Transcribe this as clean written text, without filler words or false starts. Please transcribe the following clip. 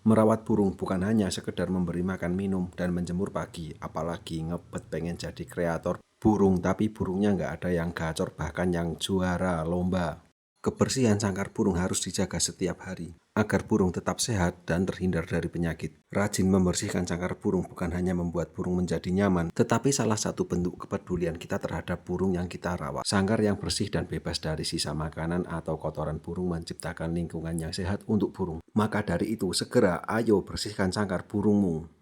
Merawat burung bukan hanya sekedar memberi makan minum dan menjemur pagi, apalagi ngebet pengen jadi kreator burung, tapi burungnya nggak ada yang gacor, bahkan yang juara lomba. Kebersihan sangkar burung harus dijaga setiap hari, agar burung tetap sehat dan terhindar dari penyakit. Rajin membersihkan sangkar burung bukan hanya membuat burung menjadi nyaman, tetapi salah satu bentuk kepedulian kita terhadap burung yang kita rawat. Sangkar yang bersih dan bebas dari sisa makanan atau kotoran burung menciptakan lingkungan yang sehat untuk burung. Maka dari itu, segera ayo bersihkan sangkar burungmu.